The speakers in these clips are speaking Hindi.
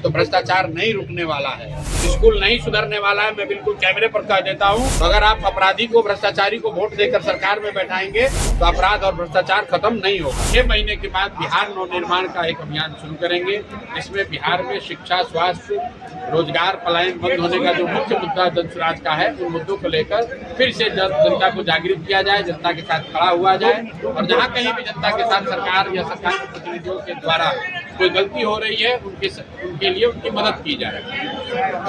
तो भ्रष्टाचार नहीं रुकने वाला है, स्कूल नहीं सुधरने वाला है। मैं बिल्कुल कैमरे पर कह देता हूँ, तो अगर आप अपराधी को, भ्रष्टाचारी को वोट देकर सरकार में बैठाएंगे तो अपराध और भ्रष्टाचार खत्म नहीं होगा। 6 महीने के बाद बिहार नवनिर्माण का एक अभियान शुरू करेंगे, जिसमें बिहार में शिक्षा, स्वास्थ्य, रोजगार, पलायन बंद होने का जो मुख्य मुद्दा जनसुराज का है, उन मुद्दों को लेकर फिर से जनता को जागृत किया जाए, जनता के साथ खड़ा हुआ जाए, और जहाँ कहीं भी जनता के साथ सरकार या सरकार के प्रतिनिधियों के द्वारा कोई गलती हो रही है, उनके लिए उनकी मदद की जाए।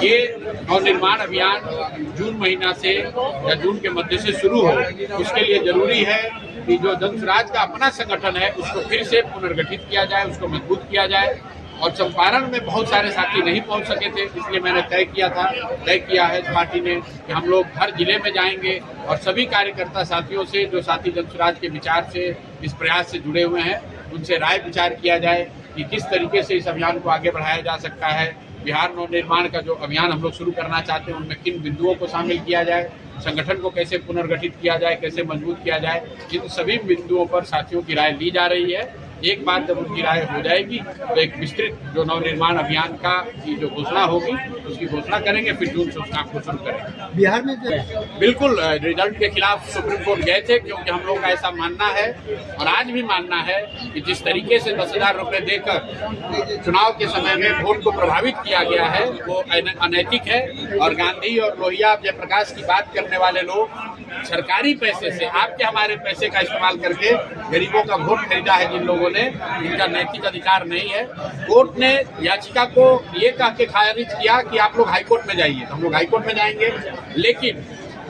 ये नवनिर्माण अभियान जून महीना से या जून के मध्य से शुरू हो। उसके लिए जरूरी है कि जो जनसुराज का अपना संगठन है उसको फिर से पुनर्गठित किया जाए, उसको मजबूत किया जाए। और चंपारण में बहुत सारे साथी नहीं पहुंच सके थे, इसलिए मैंने तय किया है पार्टी ने कि हम लोग हर जिले में जाएंगे और सभी कार्यकर्ता साथियों से, जो साथी जनसुराज के विचार से, इस प्रयास से जुड़े हुए हैं, उनसे राय विचार किया जाए कि किस तरीके से इस अभियान को आगे बढ़ाया जा सकता है। बिहार नवनिर्माण का जो अभियान हम लोग शुरू करना चाहते हैं, उनमें किन बिंदुओं को शामिल किया जाए, संगठन को कैसे पुनर्गठित किया जाए, कैसे मजबूत किया जाए, इन सभी बिंदुओं पर साथियों की राय ली जा रही है। एक बार जब उनकी राय हो जाएगी तो एक विस्तृत जो नवनिर्माण अभियान का की जो घोषणा होगी उसकी घोषणा करेंगे, फिर जून से उस काम को शुरू करेंगे। बिहार में बिल्कुल रिजल्ट के खिलाफ सुप्रीम कोर्ट गए थे, क्योंकि हम लोग का ऐसा मानना है और आज भी मानना है कि जिस तरीके से 10,000 रुपये देकर चुनाव के समय में वोट को प्रभावित किया गया है वो अनैतिक है। और गांधी और लोहिया जयप्रकाश की बात करने वाले लोग सरकारी पैसे से, आपके हमारे पैसे का इस्तेमाल करके गरीबों का वोट खरीदा है जिन लोगों ने, इनका नैतिक अधिकार नहीं है। कोर्ट ने याचिका को ये कह के खारिज किया कि आप लोग हाईकोर्ट में जाइए, तो हम लोग हाईकोर्ट में जाएंगे। लेकिन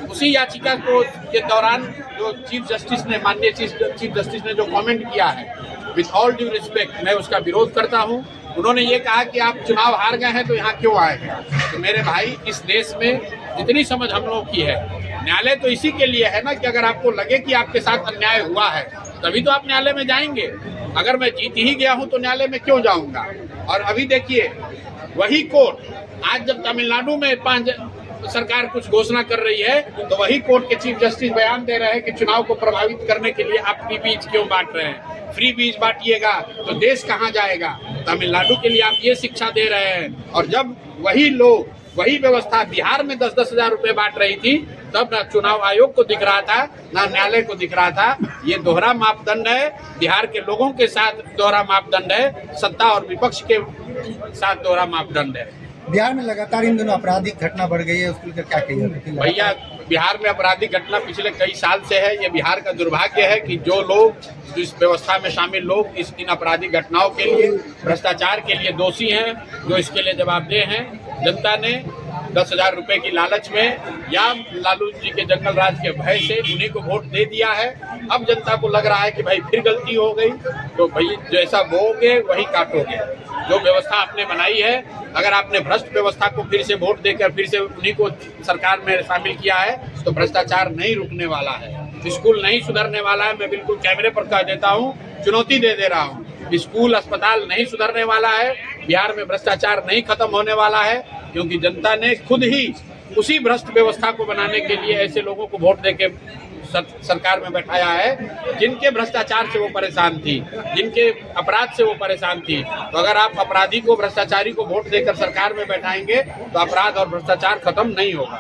उसी याचिका को के दौरान जो चीफ जस्टिस ने, माननीय चीफ जस्टिस ने जो कमेंट किया है, विथ ऑल ड्यू रिस्पेक्ट मैं उसका विरोध करता हूँ। उन्होंने ये कहा कि आप चुनाव हार गए हैं तो यहाँ क्यों आए हैं। तो मेरे भाई, इस देश में जितनी समझ हम लोग की है, न्यायालय तो इसी के लिए है ना कि अगर आपको लगे कि आपके साथ अन्याय हुआ है तभी तो आप न्यायालय में जाएंगे। अगर मैं जीत ही गया हूं तो न्यायालय में क्यों जाऊंगा। और अभी देखिए, वही कोर्ट आज जब तमिलनाडु में सरकार कुछ घोषणा कर रही है तो वही कोर्ट के चीफ जस्टिस बयान दे रहे हैं कि चुनाव को प्रभावित करने के लिए आप फ्री बीज क्यों बांट रहे हैं। फ्री बीज बांटिएगा तो देश कहाँ जाएगा। तमिलनाडु के लिए आप ये शिक्षा दे रहे हैं, और जब वही लोग, वही व्यवस्था बिहार में 10-10 हजार रुपए बांट रही थी, तब ना चुनाव आयोग को दिख रहा था, ना न्यायालय को दिख रहा था। ये दोहरा मापदंड है, बिहार के लोगों के साथ दोहरा मापदंड है, सत्ता और विपक्ष के साथ दोहरा मापदंड है। बिहार में लगातार इन दिनों आपराधिक घटना बढ़ गई है, उसको लेकर क्या कहिए भैया। बिहार में आपराधिक घटना पिछले कई साल से है। ये बिहार का दुर्भाग्य है कि जो लोग, इस व्यवस्था में शामिल लोग इन आपराधिक घटनाओं के लिए, भ्रष्टाचार के लिए दोषी हैं, जो इसके लिए जवाबदेह हैं। जनता ने 10,000 रुपए की लालच में या लालू जी के जंगल राज के भय से उन्हीं को वोट दे दिया है। अब जनता को लग रहा है कि भाई फिर गलती हो गई, तो भाई जैसा बोओगे वही काटोगे। जो व्यवस्था आपने बनाई है, अगर आपने भ्रष्ट व्यवस्था को फिर से वोट देकर फिर से उन्हीं को सरकार में शामिल किया है तो भ्रष्टाचार नहीं रुकने वाला है, स्कूल नहीं सुधरने वाला है। मैं बिल्कुल कैमरे पर कह देता हूँ, चुनौती दे रहा हूँ, स्कूल अस्पताल नहीं सुधरने वाला है। बिहार में भ्रष्टाचार नहीं खत्म होने वाला है, क्योंकि जनता ने खुद ही उसी भ्रष्ट व्यवस्था को बनाने के लिए ऐसे लोगों को वोट देके सरकार में बैठाया है, जिनके भ्रष्टाचार से वो परेशान थी, जिनके अपराध से वो परेशान थी। तो अगर आप अपराधी को, भ्रष्टाचारी को वोट देकर सरकार में बैठाएंगे तो अपराध और भ्रष्टाचार खत्म नहीं होगा।